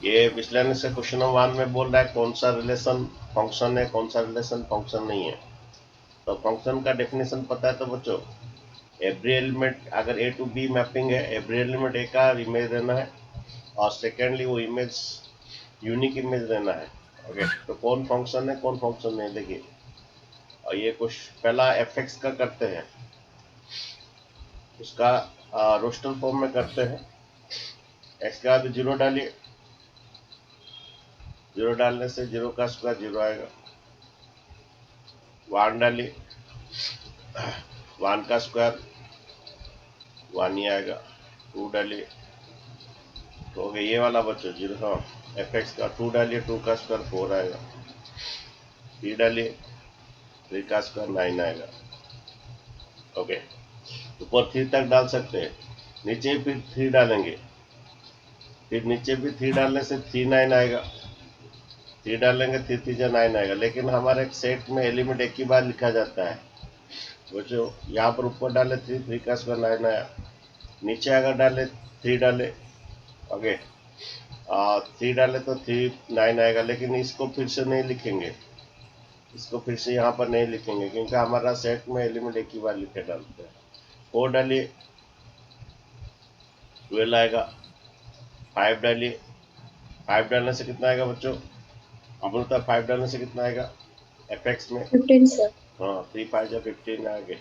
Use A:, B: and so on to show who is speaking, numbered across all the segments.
A: ये पिछले से क्वेश्चन नंबर 1 में बोल रहा है कौन सा रिलेशन फंक्शन है, कौन सा रिलेशन फंक्शन नहीं है। तो फंक्शन का डेफिनेशन पता है तो बच्चों, एवरी एलिमेंट अगर ए टू बी मैपिंग है, एवरी एलिमेंट ए का इमेज रहना है, और सेकेंडली वो इमेज यूनिक इमेज रहना है। ओके, तो कौन फंक्शन है कौन फंक्शन नहीं, देखिए। और ये कुछ पहला एफ एक्स का करते हैं, उसका रोस्टर फॉर्म में करते हैं। एक्स का बाद 0 डालिए, 0 डालने से 0 का स्क्वायर 0 आएगा। 1 डालिए, 1 का स्क्वायर 1 ही आएगा। 2 डालिए तो हो गया ये वाला बच्चों 0। हाँ, एफ एक्स का 2 डालिए, 2 का स्क्वायर 4 आएगा। 3 डालिए, 3 का स्क्वायर 9 आएगा। ओके, ऊपर 3 तक डाल सकते हैं, नीचे फिर 3 डालेंगे, फिर नीचे भी 3 डालने से 3 9 आएगा। 3 डालेंगे 3 3 9 आएगा। लेकिन हमारे एक सेट में एलिमेंट एक ही बार लिखा जाता है। वो जो यहाँ पर ऊपर डाले 3 3 का स्क्वायर 9 आया, नीचे अगर डाले 3 डाले, ओके 3 डाले तो 3 9 आएगा। लेकिन इसको फिर से नहीं लिखेंगे, इसको फिर से यहाँ पर नहीं लिखेंगे, क्योंकि हमारा सेट में एलिमेंट एक ही बार लिखे डालते हैं। 4 डालिए 12 आएगा। 5 डालिए, 5 डालने से कितना आएगा बच्चों, अमृता 5 डालने से कितना आएगा एफ एक्स में?
B: 15 सर।
A: हाँ, 3 5 या 15 आ गए।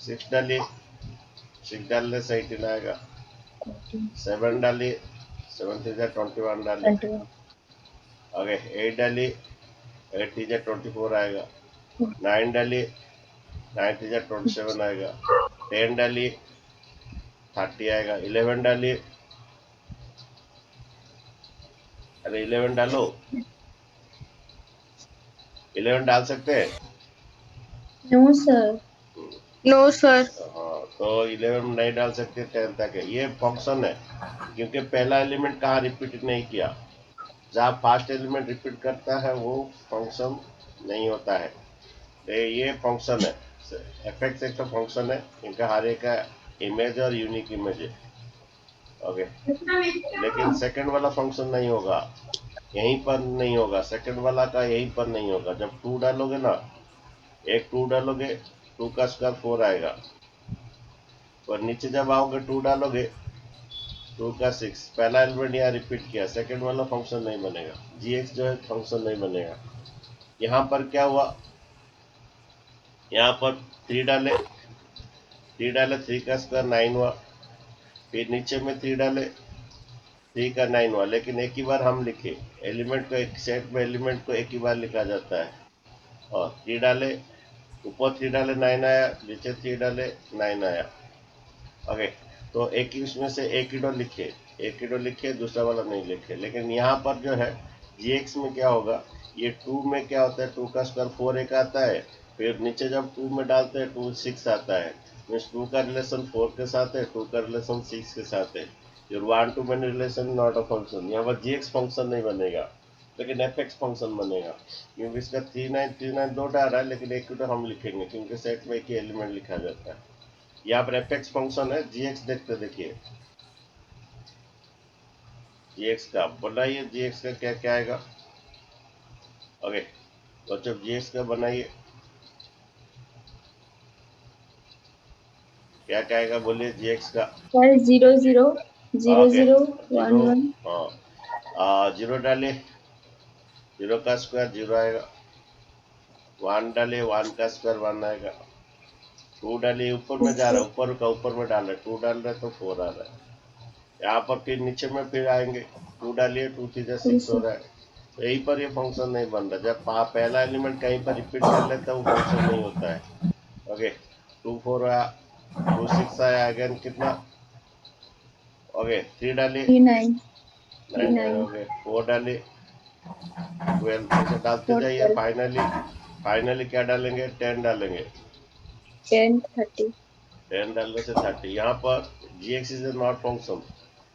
A: 6 डालिए, 6 डालने से 18 आएगा। 7 डालिए, 7 3 21 डालिए।
B: 21।
A: ओके, 8 डालिए, 8 3 24 आएगा। 9 डालिए, 9 3 27 आएगा। 10 डालिए 30 आएगा। 11 डालिए, अरे 11 डालो, 11 डाल सकते हैं?
B: No sir.
C: No sir.
A: हाँ, तो 11 नहीं डाल सकते, 10 तक है। ये फंक्शन है, क्योंकि पहला एलिमेंट कहाँ रिपीट नहीं किया। जहाँ फर्स्ट एलिमेंट रिपीट करता है वो फंक्शन नहीं होता है। तो ये फंक्शन है, एफ एक्स एक तो फंक्शन है, इनका हर एक का इमेज और यूनिक इमेज है। ओके, लेकिन सेकंड वाला फंक्शन नहीं होगा, यहीं पर नहीं होगा, सेकंड वाला का यहीं पर नहीं होगा। जब 2 डालोगे ना, एक 2 डालोगे, 2 का स्क्वायर 4 आएगा, और नीचे जब आओगे 2 डालोगे, 2 का 6, पहला एलिमेंट यहाँ रिपीट किया, सेकंड वाला फंक्शन नहीं बनेगा, जी एक्स जो है फंक्शन नहीं बनेगा। यहाँ पर क्या हुआ, यहाँ पर 3 डाले, 3 डाले 3 का स्क्वायर 9 हुआ, फिर नीचे में 3 डाले, 3 का 9 हुआ। लेकिन एक ही बार हम लिखे, एलिमेंट को एक सेट में एलिमेंट को एक ही बार लिखा जाता है। और 3 डाले, ऊपर 3 डाले 9 आया, नीचे 3 डाले 9 आया। ओके, तो एक ही उसमें से एक ही डो लिखे, एक ही डो लिखे, दूसरा वाला नहीं लिखे। लेकिन यहाँ पर जो है जी एक्स में क्या होगा, ये 2 में क्या होता है, 2 का स्क्वायर 4 एक आता है, फिर नीचे जब 2 में डालते हैं 2 6 आता है। मीन्स 2 का रिलेशन 4 के साथ है, 2 का रिलेशन 6 के साथ है। Your 1 to many relation not a function. यहाँ पर जी एक्स फंक्शन नहीं बनेगा, लेकिन एफ एक्स फंक्शन बनेगा, क्योंकि इसका 3 9 3 9 दो डाल रहा है, लेकिन एक तो हम लिखेंगे क्योंकि सेट में एक ही एलिमेंट लिखा जाता है। यहाँ पर एफ एक्स फंक्शन है, जी एक्स देखते देखिए, जी एक्स का बनाइए, जी एक्स का क्या क्या आएगा। ओके, तो जब जी एक्स का बनाइए, क्या क्या आएगा बोलिए जी एक्स का।
B: Sir 0 0 0
A: okay,
B: 0 1
A: zero,
B: 1।
A: हाँ 0 डालिए, 0 का स्क्वायर 0 आएगा। 1 डालिए, 1 का स्क्वायर 1 आएगा। 2 डालिए, ऊपर में जा रहा है, ऊपर का ऊपर में डाल रहे, 2 डाल रहे तो 4 आ रहा है। यहाँ पर फिर नीचे में फिर आएंगे, 2 डालिए, 2 3 6 हो रहा है। तो यहीं पर ये फंक्शन नहीं बन रहा। जब पहला एलिमेंट कहीं पर रिपीट कर लेता है वो फंक्शन नहीं होता है। ओके, 2 4 आया, 2 6 आया, अगेन कितना, ओके 3 डालिए
B: 3 9 3
A: 9
B: 9
A: हो गए। 4 डालिए 12, ऐसे डालते
B: 4
A: जाइए।
B: 12
A: फाइनली फाइनली क्या डालेंगे, 10 डालेंगे।
B: 10 30।
A: 10 डालने से 30। यहाँ पर G X is a not function.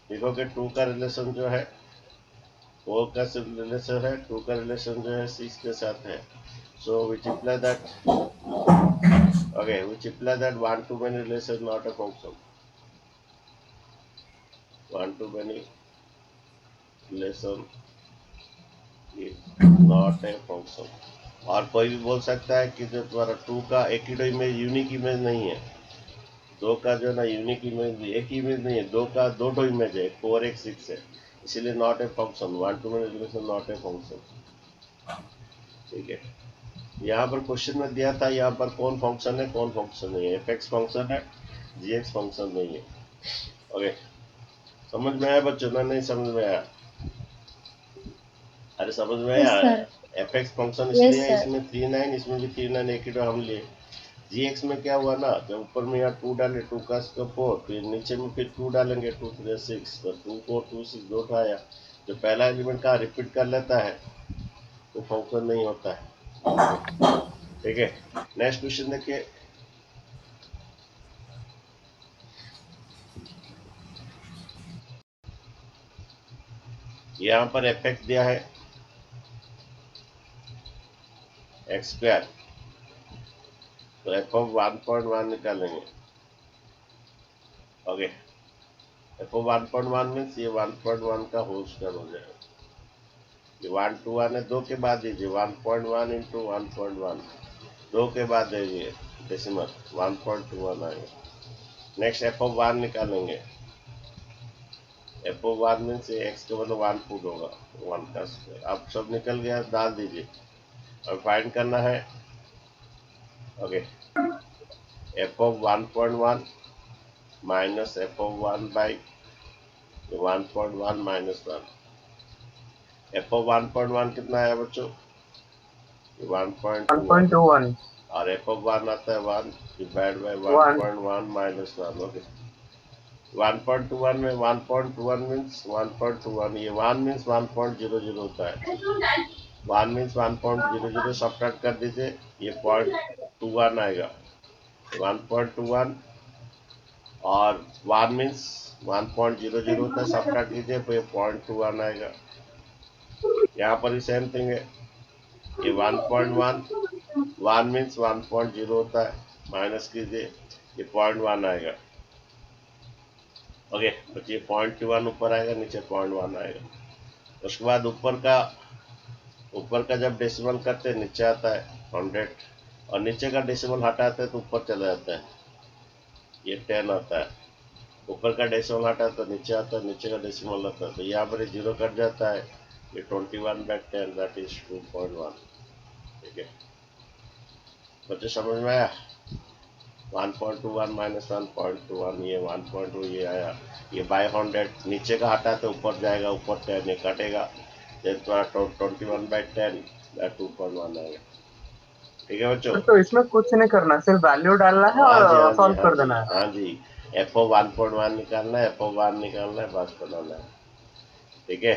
A: देखोगे 2 का रिलेशन जो है, 4 का रिलेशन है, 2 का रिलेशन जो है 6 के साथ है। So which imply that, okay, which imply that one to many relation is not a function. 1 to many relation is not a function। और कोई भी बोल सकता है कि जो तुम्हारा 2 का एक ही इमेज यूनिक इमेज नहीं है, 2 का जो ना यूनिक इमेज एक ही इमेज नहीं है, 2 का दो इमेज है, 4 एक 6 है, इसीलिए not a function. 1 to many relation not a function. ठीक है, यहाँ पर क्वेश्चन में दिया था यहाँ पर कौन फंक्शन है कौन फंक्शन नहीं है। fx फंक्शन है, gx फंक्शन नहीं है। ओके, समझ में आया बच्चों ना? नहीं समझ में आया? अरे समझ में
B: Yes,
A: आया?
B: sir.
A: fx फंक्शन
B: Yes,
A: इसलिए है,
B: sir.
A: इसमें 39 इसमें भी 39 एक ही तो हम लिए। gx में क्या हुआ ना, जब ऊपर में यहाँ 2 डाले 2 का स्क्वायर 4, फिर नीचे में फिर 2 डालेंगे 2 3 6, तो 2 4 2 6 दो था आया। जो पहला एलिमेंट का रिपीट कर लेता है वो फंक्शन नहीं होता है। ठीक है, नेक्स्ट क्वेश्चन देखिए। यहाँ पर fx दिया है एक्स स्क्वायर, तो एफ ऑफ 1.1 निकालेंगे। ओके, एफ ऑफ 1.1 मीन्स ये 1.1 का होल स्क्वायर हो जाएगा। ये 1 to 1 है, 2 के बाद दीजिए 1.1 इंटू 1.1, 2 के बाद दीजिए डेसिमल 1.21 आएगा। नेक्स्ट एफ ऑफ 1 निकालेंगे। एफ ऑफ 1 मीन्स ये एक्स के बदले 1 पुट होगा, 1 का स्क्वायर। अब सब निकल गया, डाल दीजिए। अब फाइंड करना है। Okay, F of 1.1 minus F of 1 by 1.1 minus 1। F of 1.1 कितना है बच्चों? 1.21।
C: 1.21
A: और एफ ऑफ 1 आता है 1 डिवाइड बाय
C: 1
A: 1.1 माइनस 1। ओके, 1.21 में 1.21 मीन्स 1.21, ये 1 मीन्स 1.00 होता है। 1 मीन्स 1.00 सब्ट्रैक्ट कर दीजिए, ये 0.21 आएगा। 1.21 और 1 मीन्स 1.00 होता है, सब्ट्रैक्ट कीजिए तो ये 0.21 आएगा। यहाँ पर भी सेम थिंग है, ये 1.1, 1 मीन्स 1.0 होता है, माइनस कीजिए ये 0.1 आएगा। ओके, बच्चे 0.21 ऊपर आएगा, नीचे 0.1 आएगा। उसके बाद ऊपर का जब डेसिमल करते हैं नीचे आता है 100, और नीचे का डेसिमल हटाते हैं तो ऊपर चला जाता है, ये 10 आता है। ऊपर का डेसिमल हटाते तो नीचे आता है, नीचे का डेसिमल आता है तो यहाँ पर 0 कट जाता है, ये 21/10 दैट इज 2.1। ठीक है बच्चे, समझ में आया? 1.21 माइनस 1.21, ये 1.2 ये आया, ये बाय 100 नीचे का हटा तो ऊपर जाएगा, ऊपर 10 ये कटेगा, देन तुम्हारा 21/10 दैट 2.1 आएगा। ठीक है बच्चों?
C: तो इसमें कुछ नहीं करना, सिर्फ वैल्यू डालना है
A: हाँ जी, हाँ
C: और
A: जी,
C: सॉल्व
A: हाँ
C: कर
A: जी,
C: देना है।
A: हाँ जी। एफ ओ 1.1 निकालना है, एफ ओ 1 निकालना है, बस बनाना है। ठीक है?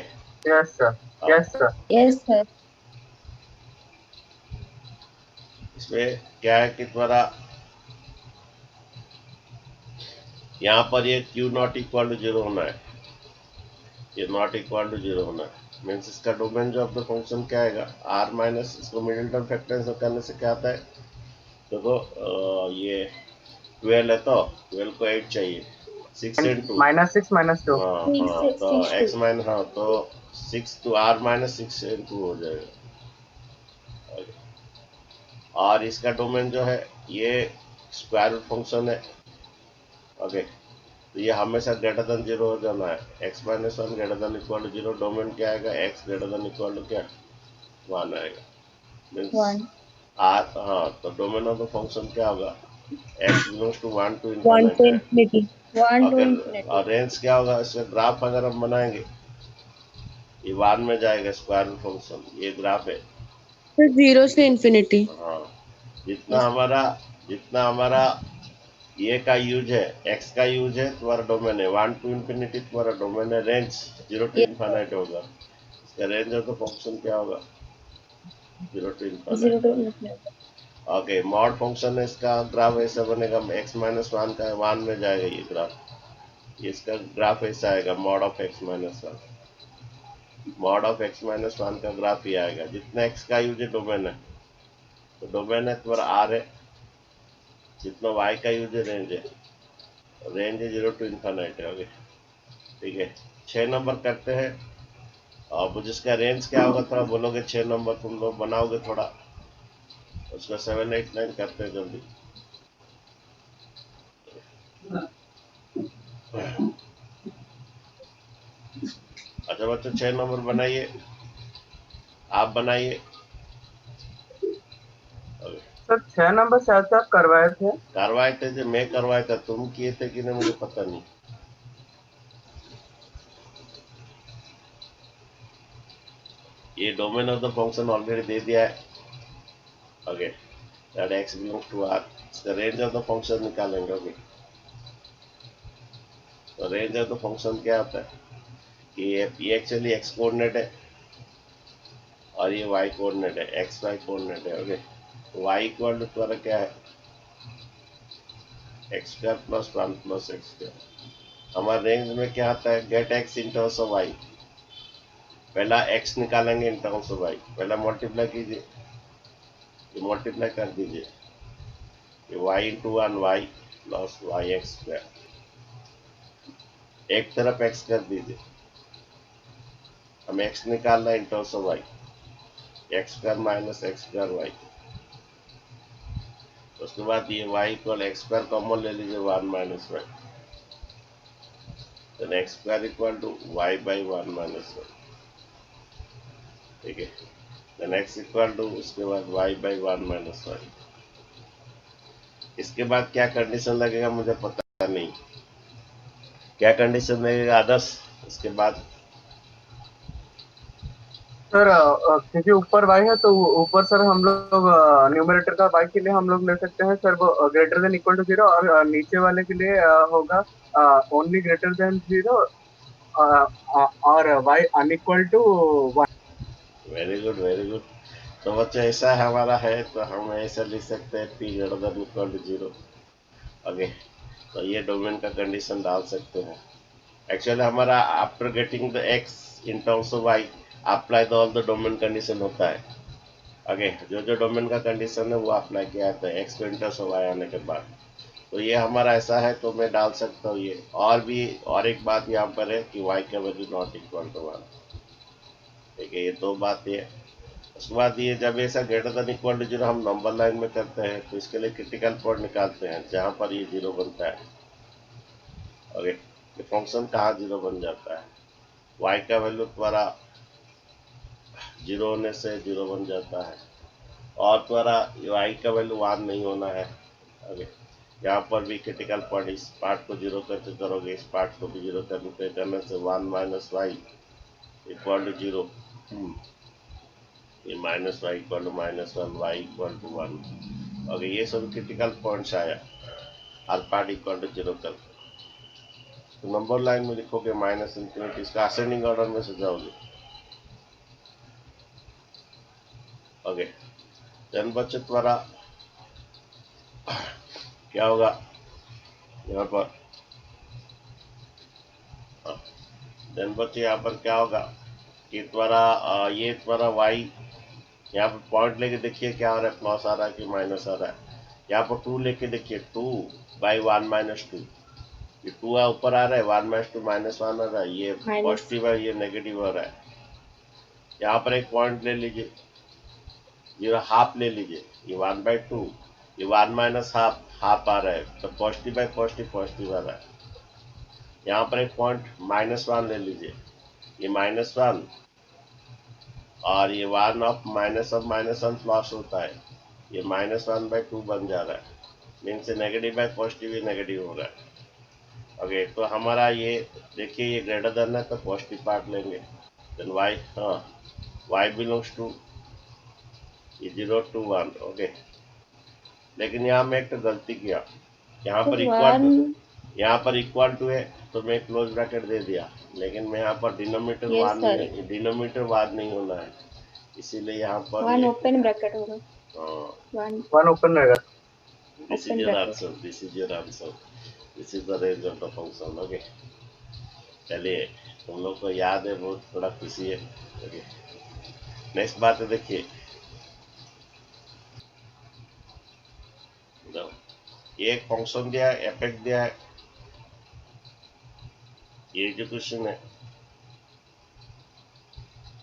C: यस सर,
A: हाँ,
C: यस सर।
B: Yes, sir.
A: इसमें क्या है कि तुम्हारा यहाँ पर ये क्यू नॉट इक्वल टू 0 होना है, ये नॉट इक्वल टू 0 होना है। मीन्स इसका डोमेन जो ऑफ द फंक्शन क्या आएगा, आर माइनस, इसको मिडिल टर्म फैक्टराइज करने से क्या आता है देखो, ये 12 है तो 12 को 8 चाहिए, 6 into
C: -6 -2
A: हाँ
B: Six,
A: हाँ,
B: six,
A: तो
B: six,
A: एक्स
B: two.
A: माइनस, हाँ तो 6 to r माइनस 6 into हो जाएगा। और इसका डोमेन जो है ये स्क्वायर रूट फंक्शन है। ओके, तो ये हमेशा ग्रेटर देन 0 हो जाना है। x minus 1 greater than equal to 0, domain क्या आएगा, x greater than equal to क्या 1 आएगा। Means
B: One.
A: आर, हाँ तो डोमेन ऑफ द फंक्शन क्या होगा, x belongs to 1 to
C: 1
A: infinite
C: to
A: है।
C: infinity।
B: One to
A: अगर
B: infinity.
A: और रेंज क्या होगा, इसका ग्राफ अगर हम बनाएंगे ये 1 में जाएगा स्क्वायर रूट फंक्शन, ये ग्राफ है।
C: 0 से infinity।
A: हाँ, जितना
B: Yes.
A: हमारा जितना हमारा ये का यूज है, एक्स का यूज है, तुम्हारा डोमेन है 1 to infinity, तुम्हारा डोमेन है range 0 to
B: Yes, sir.
A: infinite होगा। इसका रेंज ऑफ द फंक्शन क्या होगा, 0 to
B: Zero
A: infinite।
B: to infinity.
A: Okay, mod function है, इसका ग्राफ ऐसा बनेगा, एक्स माइनस 1 का 1 में जाएगा ये ग्राफ, ये इसका ग्राफ ऐसा आएगा, mod of x minus 1। Mod of x minus 1 का ग्राफ ये आएगा, जितना एक्स का यूज है डोमेन है, तो डोमेन है तुम्हारा आर है, जितना वाई का यूज है रेंज है, रेंज है 0 to infinite है। ओके, ठीक है, 6 नंबर करते हैं। और वो जिसका रेंज क्या होगा थोड़ा बोलोगे, 6 नंबर तुम लोग बनाओगे थोड़ा, उसका 7 8 9 करते हैं जल्दी। अच्छा बच्चों 6 नंबर बनाइए, आप बनाइए।
C: सर 6 नंबर शायद से आप करवाए थे।
A: करवाए थे जो मैं करवाया था, तुम किए थे कि नहीं मुझे पता नहीं। ये domain of the function already दे दिया है। Okay, that X belongs to R, इसका रेंज ऑफ द फंक्शन निकालेंगे। ओके, तो रेंज ऑफ द फंक्शन क्या होता है कि ये एक्चुअली एक्स कोऑर्डिनेट है और ये वाई कोऑर्डिनेट है, एक्स वाई कोऑर्डिनेट है। ओके, वाई इक्वल टू तुम्हारा क्या है, X square plus 1 plus X square. हमारे रेंज में क्या आता है, get X in terms of Y. पहला एक्स निकालेंगे इन टर्म्स ऑफ वाई, पहला मल्टीप्लाई कीजिए, ये मल्टीप्लाई कर दीजिए, ये Y into 1 Y plus Y X square. एक तरफ एक्स कर दीजिए, हम एक्स निकालना है इन terms of Y, X square minus X square Y. उसके बाद ये Y equal X square common ले लीजिए, 1 minus Y, then X square equal to Y by 1 minus Y. ठीक है, देन एक्स इक्वल टू उसके बाद वाई बाई 1 माइनस वाई। इसके बाद क्या कंडीशन लगेगा मुझे पता नहीं, क्या कंडीशन लगेगा आदर्श इसके बाद।
C: सर क्योंकि ऊपर वाई है तो ऊपर सर हम लोग न्यूमरेटर का वाई के लिए हम लोग ले सकते हैं सर वो ग्रेटर देन इक्वल टू 0, और नीचे वाले के लिए होगा ओनली ग्रेटर देन 0 और Y unequal to 1।
A: Very good very good. तो बच्चे ऐसा हमारा है तो हम ऐसा लिख सकते हैं P greater than equal to 0। Okay, तो ये डोमेन का कंडीशन डाल सकते हैं। एक्चुअली हमारा after getting the X in terms of Y apply the all the domain condition होता है। ओके, जो जो डोमेन का कंडीशन है वो अप्लाई किया जाता है एक्स को इन टर्म्स ऑफ वाई आने के बाद। तो ये हमारा ऐसा है तो मैं डाल सकता हूँ ये। और भी और एक बात यहाँ पर है कि वाई का वैल्यू नॉट इक्वल टू 1। ठीक है, ये दो बात ये। उसके बाद ये जब ऐसा ग्रेटर देन इक्वल टू 0 हम नंबर लाइन में करते हैं तो इसके लिए क्रिटिकल पॉइंट निकालते हैं जहाँ पर ये 0 बनता है। ओके, ये फंक्शन कहाँ 0 बन जाता है, वाई का वैल्यू तुम्हारा 0 होने से 0 बन जाता है, और तुम्हारा वाई का वैल्यू 1 नहीं होना है। ओके, यहाँ पर भी क्रिटिकल पॉइंट, इस पार्ट को 0 करके करोगे, इस पार्ट को भी 0 करने से 1 माइनस वाई इक्वल टू 0, ये minus Y equal to -1, Y equal to 1। Okay, ये सब क्रिटिकल पॉइंट्स आया हर पार्ट इक्वल टू 0 कर। तो नंबर लाइन में लिखोगे माइनस इंफिनिटी, इसका असेंडिंग ऑर्डर में सजाओगे। ओके, देन बच्चे तुम्हारा क्या होगा यहाँ पर, देन बच्चे यहाँ पर क्या होगा कि तुम्हारा ये तुम्हारा वाई यहाँ पर पॉइंट लेके देखिए क्या हो रहा है, प्लस आ रहा है कि माइनस आ रहा है। यहाँ पर 2 लेके देखिए, 2 बाई 1 माइनस 2, ये 2 ऊपर आ रहा है, 1 माइनस 2 -1 आ रहा है, ये पॉजिटिव है ये नेगेटिव हो रहा है। यहाँ पर एक पॉइंट ले लीजिए, 0 हाफ ले लीजिए, ये 1/2, ये 1 माइनस हाफ, हाफ आ रहा है तो पॉजिटिव बाई पॉजिटिव पॉजिटिव आ रहा है। यहाँ पर एक पॉइंट -1 ले लीजिए, ये -1 और ये 1 ऑफ -1 प्लस होता है, ये -1/2 बन जा रहा है, means negative by positive he negative हो रहा है। ओके, तो हमारा ये देखिए ये ग्रेटर देन है तो पॉजिटिव पार्ट लेंगे, देन वाई, हाँ वाई बिलोंग्स टू ये 0 to 1। ओके, लेकिन यहाँ मैं एक तो गलती किया, यहाँ पर इक्वल टू, यहाँ पर इक्वल टू है तो मैं क्लोज ब्रैकेट दे दिया, लेकिन मैं यहाँ पर डिनोमीटर वार नहीं, डिनोमीटर वार नहीं होना है, इसीलिए यहाँ पर
B: 1 ओपन ब्रैकेट होगा,
A: हाँ
C: 1 ओपन रहेगा।
A: This is your answer, this is your answer, this is the range of the function. Okay, चलिए तुम लोग को याद है, बहुत थोड़ा खुशी है। ओके, नेक्स्ट बात है, देखिए ये एक फंक्शन दिया है, एफ दिया है, ये जो क्वेश्चन है,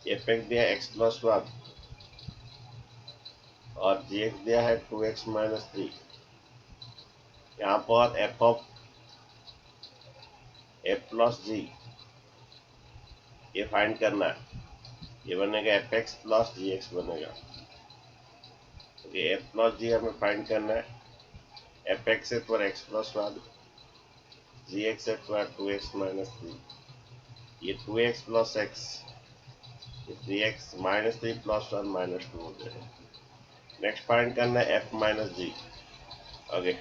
A: एफ एक्स दिया एक्स प्लस वन और जी एक्स दिया है 2x माइनस 3। यहाँ पर एफ ऑफ एफ प्लस जी ये फाइंड करना है। ये बनेगा एफ एक्स प्लस जी एक्स बनेगा। ये एफ प्लस जी हमें फाइंड करना है। एफ एक्स है पर x plus one, G x है पर 2x माइनस 3। ये 2x प्लस एक्स, ये 3x माइनस 3 प्लस 1 माइनस 2 हो जाएगा। नेक्स्ट फाइंड करना है F minus G. Okay,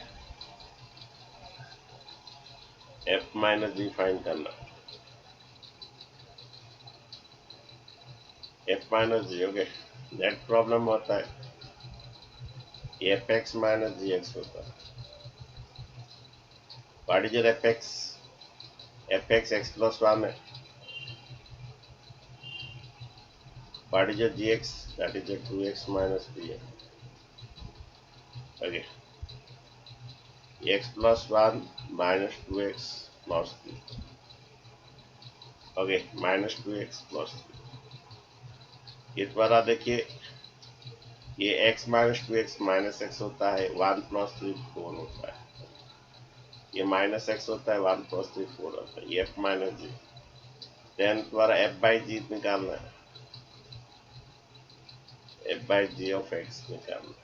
A: F minus G find करना, F minus G. Okay, net problem होता है F X minus G X होता है। What is your F X? F X X plus one है। What is your G X? That is your 2x minus 3 है। Okay, X plus one minus 2x plus 3। Okay, minus 2x plus 3। इस बार देखिए, ये x minus 2x minus x होता है, 1 plus 3 4 होता है। ये माइनस एक्स होता है, 1 प्लस 3 4 होता है। ये एफ माइनस जी। देन तुम्हारा एफ बाई जी निकालना है, F by G of X निकालना है।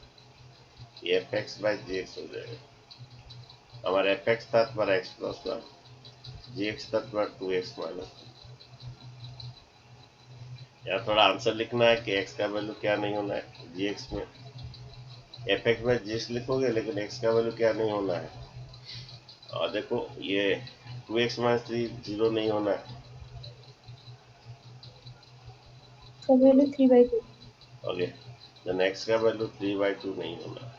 A: ये F X by G X हो जाएगा। हमारा एफ एक्स था तुम्हारा X plus one, G X था तुम्हारा 2x माइनस। यहाँ थोड़ा आंसर लिखना है कि x का वैल्यू क्या नहीं होना है जी एक्स में। F X by G X लिखोगे लेकिन x का वैल्यू क्या नहीं होना है। और देखो ये 2x माइनस 3 जीरो नहीं होना है।
B: का वैल्यू 3/2।
A: ओके, देन x का वैल्यू 3/2 नहीं होना।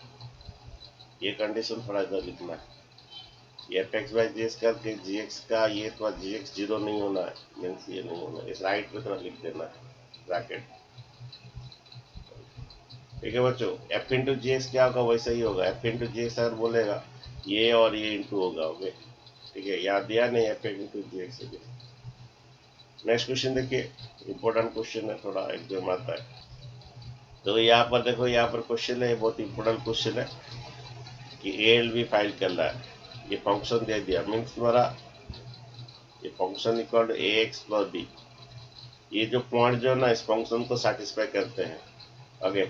A: ये कंडीशन थोड़ा इधर लिखना है। ये F X by G X करके जी एक्स का ये तो जी एक्स जीरो नहीं होना है, मीन्स ये नहीं होना। इस राइट पे थोड़ा लिख देना है ब्रैकेट। ठीक है बच्चों, एफ इंटू जी एक्स क्या होगा वैसा ही होगा। एफ इंटू जी एक्स अगर बोलेगा ये और ये इंटू होगा। ओके, ठीक है, याद दिया नहीं एफ इंटू जी एक्स। नेक्स्ट क्वेश्चन देखिए, इंपॉर्टेंट क्वेश्चन है, थोड़ा एग्जाम आता है। तो यहाँ पर देखो, यहाँ पर क्वेश्चन है, बहुत इंपॉर्टेंट क्वेश्चन है कि ए एल बी फाइल करना है। ये फंक्शन दे दिया, मीन्स तुम्हारा ये function equal to A X plus B. ये जो पॉइंट जो है ना इस फंक्शन को सेटिस्फाई करते हैं। ओके,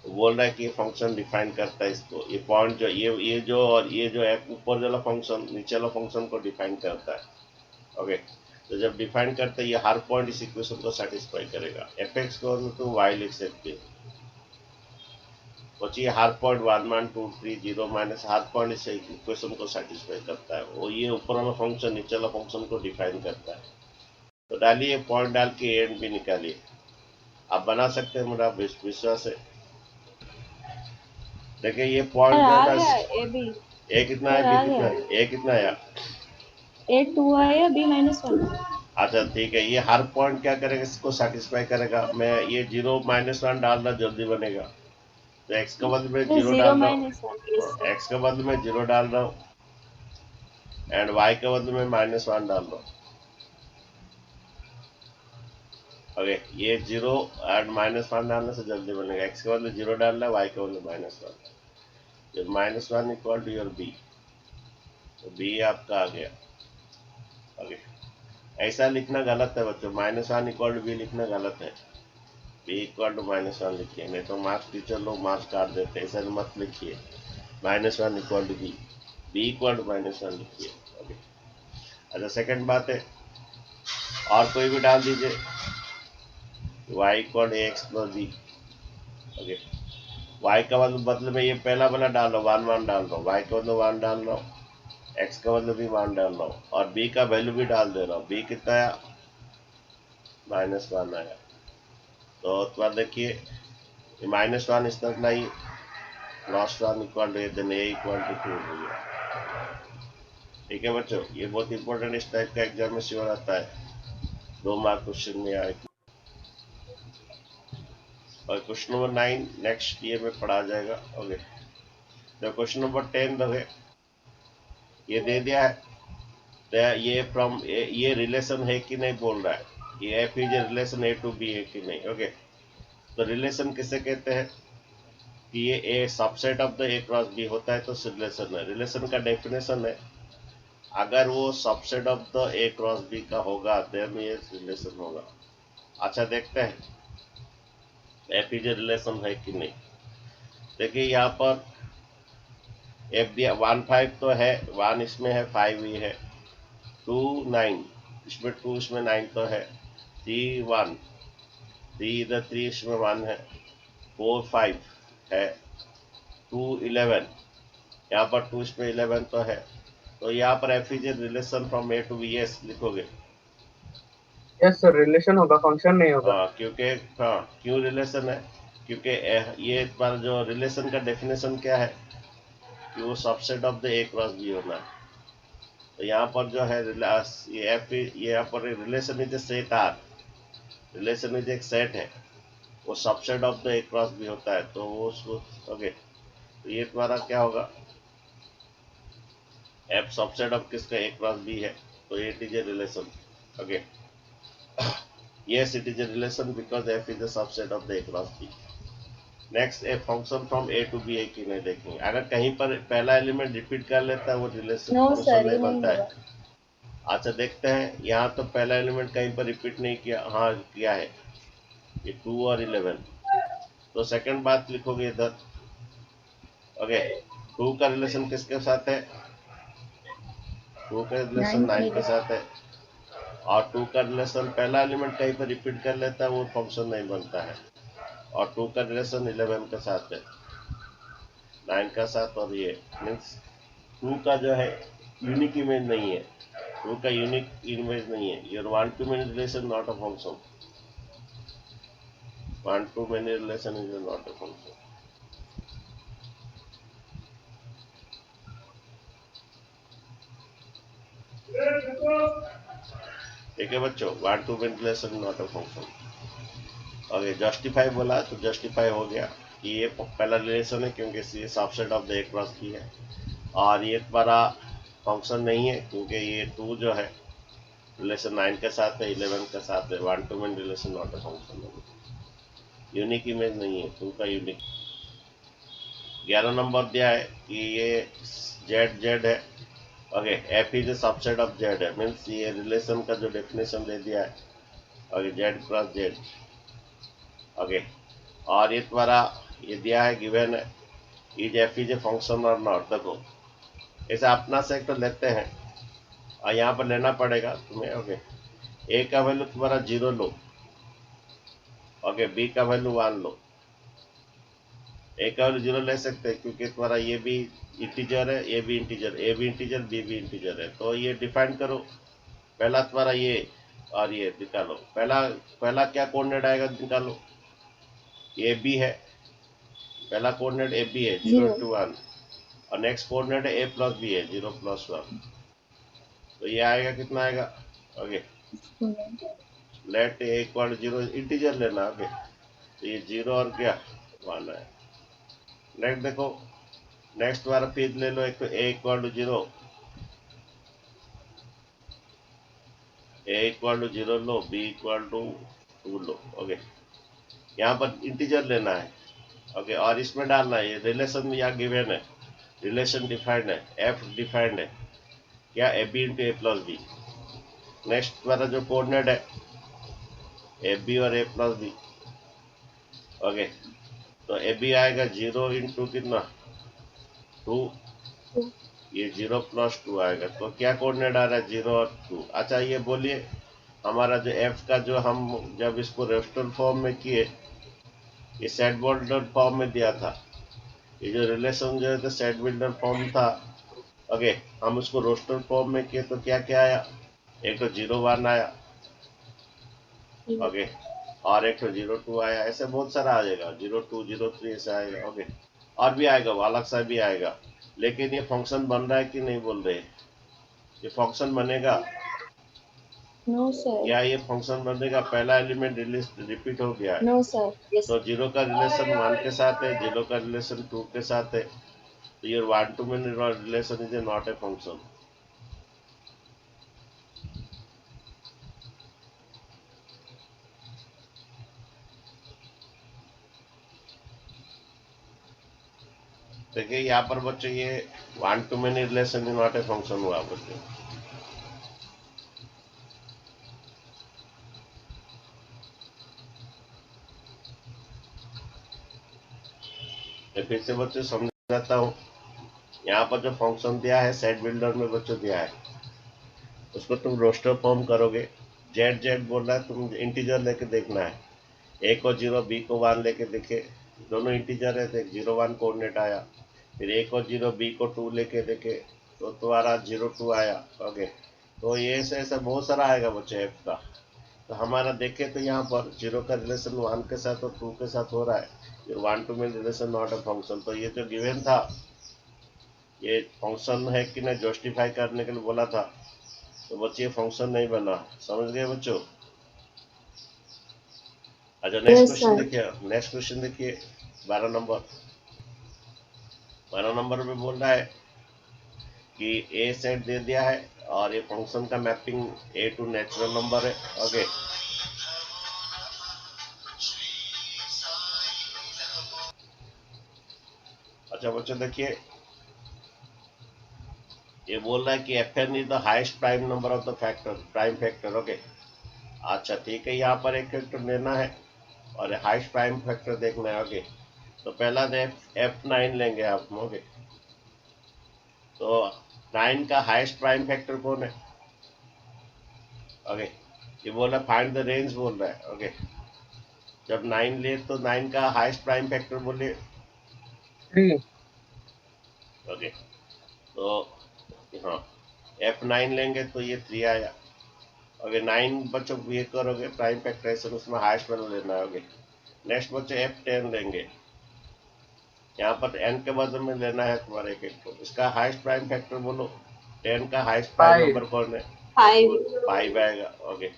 A: बोल रहा है कि ये फंक्शन डिफाइन करता है इसको। ये पॉइंट जो ये जो और ये जो है ऊपर वाला फंक्शन नीचे वाला फंक्शन को डिफाइन करता है। ओके, तो जब डिफाइन करता है ये हर पॉइंट इस इक्वेशन को सेटिस्फाई करेगा। एफ एक्स को तो वाई लिख सकते हैं। बच्चे हर पॉइंट 1 1 2 3 0 माइनस हर पॉइंट इस इक्वेशन को सेटिस्फाई करता है। वो ये ऊपर वाला फंक्शन नीचे वाला फंक्शन को डिफाइन करता है। तो डालिए पॉइंट डाल के ए एंड बी निकालिए। आप बना सकते हैं, मेरा विश्वास है। देखिए ये पॉइंट जो है ना, ए कितना है बी कितना है, ए कितना है,
B: ए 2 आया, बी -1।
A: अच्छा ठीक है, ये हर पॉइंट क्या करेगा, इसको सेटिस्फाई करेगा। मैं ये 0 -1 डालना जल्दी बनेगा। तो एक्स का बदले में 0 डाल रहा हूँ, एक्स का बदले में 0 डाल रहा हूँ एंड वाई के बदले में -1 डाल रहा हूँ। ओके, ये 0 एंड -1 डालने से जल्दी बनेगा। एक्स के बदले 0 डालना है, वाई के बदले -1। जब -1 इक्वल टू योर बी, तो बी आपका आ गया। ओके, ऐसा लिखना गलत है बच्चों, -1 इक्वल टू बी लिखना गलत है। बी इक्वल टू -1 लिखिए, नहीं तो मार्क्स टीचर लोग मार्क्स काट देते हैं। ऐसा मत लिखिए। -1 equal to B, B equal to -1 लिखिए। ओके, अच्छा सेकंड बात है, और कोई भी डाल दीजिए, y equal to X plus B. Okay, y का बदले में ये पहला वाला डाल रहा हूँ, 1 1 डाल रहा हूँ, y का बदले 1 डाल रहा हूँ, x का बदले भी 1 डाल रहा हूँ और b का वैल्यू भी डाल दे रहा हूँ। b कितना आया, -1 आया। तो बार देखिए -1 इस तरफ नहीं, +1 equal to then a equal to 2 हो गया। ठीक है बच्चों, ये बहुत इंपॉर्टेंट इस टाइप का एग्जाम में श्योर आता है, 2 मार्क क्वेश्चन में आए। और क्वेश्चन नंबर 9 नेक्स्ट ईयर में पढ़ा जाएगा। ओके, तो क्वेश्चन नंबर 10 देखिए, ये दे दिया है ये फ्रॉम ये रिलेशन है कि नहीं बोल रहा है, ये F is a relation A to B है कि नहीं। ओके, तो रिलेशन किसे कहते हैं कि ये a subset of the A cross B होता है तो रिलेशन है। रिलेशन का डेफिनेशन है अगर वो subset of the A cross B का होगा देन ये रिलेशन होगा। अच्छा देखते हैं एफ इज ए रिलेशन है कि नहीं। देखिए यहाँ पर एफ दिया 1 5 तो है, 1 इसमें है, 5 ही है, 2 9 इसमें 2 इसमें 9 तो है, 3 1 3 इधर 3 इसमें 1 है, 4 5 है, 2 11 यहाँ पर 2 इसमें 11 तो है। तो यहाँ पर F is a relation from A to B, yes लिखोगे।
C: यस सर, रिलेशन होगा, फंक्शन नहीं होगा।
A: हाँ क्योंकि हाँ क्यों रिलेशन है, क्योंकि ये पर जो रिलेशन का डेफिनेशन क्या है कि वो subset of the A cross B होना है। तो यहाँ पर जो है ये एफ, ये यहाँ पर relation is a set R, relation is एक सेट है, वो subset of the A cross B होता है तो वो उसको ओके। तो ये तुम्हारा क्या होगा, एफ सबसेट ऑफ किसका ए क्रॉस बी है तो it is a relation. Okay, yes it is a relation because f is a subset of the a cross b। Next a function from A to B है कि नहीं देखेंगे। अगर कहीं पर पहला एलिमेंट रिपीट कर लेता है वो रिलेशन
B: नो
A: फंक्शन
B: सर,
A: नहीं
B: ये नहीं
A: बनता है।
B: होगा।
A: अच्छा देखते हैं, यहाँ तो पहला एलिमेंट कहीं पर रिपीट नहीं किया, हाँ किया है, ये 2 और 11। तो सेकंड बात लिखोगे इधर। ओके, 2 का रिलेशन किसके साथ है, 2 का रिलेशन 9 के साथ है, और 2 का रिलेशन पहला एलिमेंट कहीं पर रिपीट कर लेता है वो फंक्शन नहीं बनता है। और 2 का रिलेशन 11 के साथ है, 9 का साथ, और ये मीन्स 2 का जो है यूनिक इमेज नहीं है, 2 का यूनिक इमेज नहीं है। Your 1 to many relation not a function, 1 to many relation is not a function. ठीक है बच्चों, 1 to many relation not a function. Okay, justify बोला तो जस्टिफाई हो गया कि ये पहला रिलेशन है क्योंकि ये subset of the A cross B है, और ये तुम्हारा फंक्शन नहीं है क्योंकि ये 2 जो है रिलेशन 9 के साथ है, 11 के साथ है, 1 to many relation not a function. Unique image नहीं है 2 का यूनिक। 11 नंबर दिया है कि ये जेड जेड है। Okay, F is A subset of Z है, मीन्स ये रिलेशन का जो डेफिनेशन दे दिया है। Okay, Z cross Z. Okay, और ये तुम्हारा ये दिया है गिवन है, is F is a function और नॉट। देखो ऐसे अपना से एक तो लेते हैं और यहाँ पर लेना पड़ेगा तुम्हें। ओके, ए का वैल्यू तुम्हारा 0 लो, ओके, बी का वैल्यू 1 लो। ए का वैल्यू 0 ले सकते हैं क्योंकि तुम्हारा ये भी इंटीजर है, ए भी इंटीजर, ए भी इंटीजर, बी भी इंटीजर है। तो ये डिफाइन करो, पहला तुम्हारा ये और ये निकालो। पहला क्या कोऑर्डिनेट आएगा निकालो, ए बी है, पहला कोऑर्डिनेट ए बी है 0
B: 0
A: to 1, और नेक्स्ट कोऑर्डिनेट ए प्लस बी है 0 + 1। तो ये आएगा कितना आएगा, ओके, लेट ए इक्वल 0, इंटीजर लेना। ओके, तो ये 0 और क्या 1 है। नेक्स्ट देखो, नेक्स्ट वाला फिर ले लो, एक तो ए इक्वल 0, ए इक्वल 0 लो, बी इक्वल 2 लो। ओके, यहाँ पर इंटीजर लेना है। ओके, और इसमें डालना है, ये रिलेशन यहाँ गिवन है, रिलेशन डिफाइंड है, एफ डिफाइंड है क्या, A B into A plus B. Next वाला जो कोऑर्डिनेट है ए बी और ए प्लस बी। ओके, तो ए बी आएगा 0 इंटू कितना 2, ये 0 + 2 आएगा। तो क्या कोऑर्डिनेट आ रहा है 0 और 2। अच्छा ये बोलिए, हमारा जो एफ का जो हम जब इसको रेस्टल फॉर्म में किए, ये सेट बिल्डर फॉर्म में दिया था, ये जो रिलेशन जो है सेट बिल्डर फॉर्म था। ओके, हम उसको रोस्टर फॉर्म में किए तो क्या क्या आया, एक तो 0 1 आया, ओके, और एक तो 0 2 आया, ऐसे बहुत सारा आ जाएगा, 0 2 0 3 ऐसे आएगा। ओके, और भी आएगा, वो अलग सा भी आएगा। लेकिन ये फंक्शन बन रहा है कि नहीं बोल रहे, ये फंक्शन बनेगा
B: नो सर,
A: या ये फंक्शन बनेगा, पहला एलिमेंट रिपीट हो गया है।
B: No sir, yes.
A: तो 0 का रिलेशन 1 के साथ है, 0 का रिलेशन 2 के साथ है, तो your 1 to many relation is not a function. देखिए यहाँ पर बच्चों ये one two many relation in not a function हुआ बच्चों। मैं फिर से बच्चों समझाता हूँ। यहाँ पर जो फंक्शन दिया है सेट बिल्डर में बच्चों दिया है, उसको तुम रोस्टर फॉर्म करोगे। जेड जेड बोल रहा है, तुम इंटीजर लेके देखना है। ए को 0 बी को 1 लेके देखे, दोनों इंटीजर है तो 0 1 कोऑर्डिनेट आया। फिर ए को 0 बी को 2 लेके देखे तो तुम्हारा 0 2 आया। ओके, तो ये ऐसे बहुत सारा आएगा बच्चे एफ का। तो हमारा देखे तो यहाँ पर 0 का रिलेशन 1 के साथ और 2 के साथ हो रहा है, ये 1 to many relation not a function. तो ये जो गिवन था ये फंक्शन है कि नहीं जस्टिफाई करने के लिए बोला था, तो बच्चे फंक्शन नहीं बना। समझ गए बच्चों? अच्छा नेक्स्ट
B: Yes,
A: क्वेश्चन
B: sir.
A: देखिए, नेक्स्ट क्वेश्चन देखिए 12 नंबर। 12 नंबर में बोल रहा है कि ए सेट दे दिया है और ये फंक्शन का mapping A to natural number है। ओके, अच्छा बच्चों देखिए ये बोल रहा है कि F N is the highest prime number of the factor, prime factor. Okay, अच्छा ठीक है, यहाँ पर एक फैक्टर लेना है और हाइस्ट प्राइम फैक्टर देखना है। ओके, तो पहला F9 लेंगे आप। ओके, तो 9 का हाईएस्ट प्राइम फैक्टर कौन है? ओके, ये बोल रहा है फाइंड द रेंज बोल रहा है। ओके, जब 9 ले तो 9 का हाईएस्ट प्राइम फैक्टर बोले
C: 3।
A: ओके, तो हाँ F9 लेंगे तो ये 3 आया। ओके, 9 बच्चों ये करोगे प्राइम फैक्टराइजेशन, उसमें हाईएस्ट वैल्यू लेना है। ओके, नेक्स्ट बच्चों F10 लेंगे, यहाँ पर n के बदले में लेना है तुम्हारे एक एक को। इसका हाईएस्ट प्राइम फैक्टर बोलो। 10 का हाईएस्ट प्राइम
C: 5।
A: नंबर कौन है?
B: 5.
A: 5 आएगा। ओके,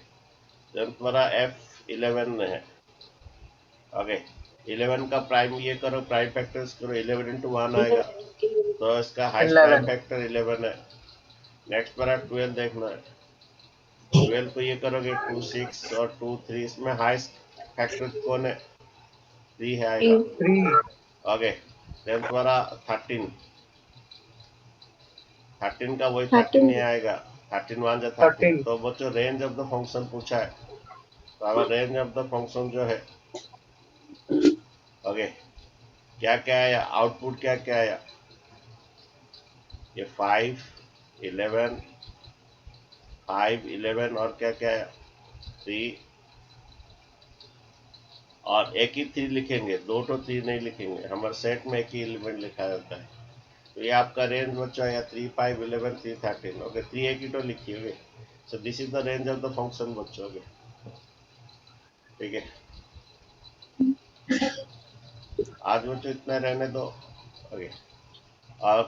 A: देन तुम्हारा F11 है। ओके, 11 का प्राइम ये करो, प्राइम फैक्टर्स करो, 11 इंटू 1 आएगा, तो इसका हाईएस्ट प्राइम
C: 11।
A: फैक्टर 11 है। नेक्स्ट पर 12 देखना है। 12 को ये करोगे 2 6 और 2 3, इसमें हाईएस्ट फैक्टर कौन है? 3 है आएगा।
B: 3.
C: 3।
A: ओके, देन तुम्हारा 13, 13 का वही 13 ही
B: 13.
A: आएगा। 13 1 जा 13।
C: 13।
A: तो बच्चों रेंज ऑफ द फंक्शन पूछा है, तो हमारा रेंज ऑफ द फंक्शन जो है ओके क्या क्या आया, आउटपुट क्या क्या आया? ये 5 11 5 11 और क्या क्या आया? 3, और एक ही 3 लिखेंगे, 2 तो 3 नहीं लिखेंगे, हमारे सेट में एक ही एलिमेंट लिखा जाता है। तो ये आपका रेंज बच्चा या 3 5 11 3 13। ओके, 3 एक ही तो लिखिए। So this is the range of the function बच्चों। ओके, ठीक है, आज बच्चों इतना रहने दो। ओके, और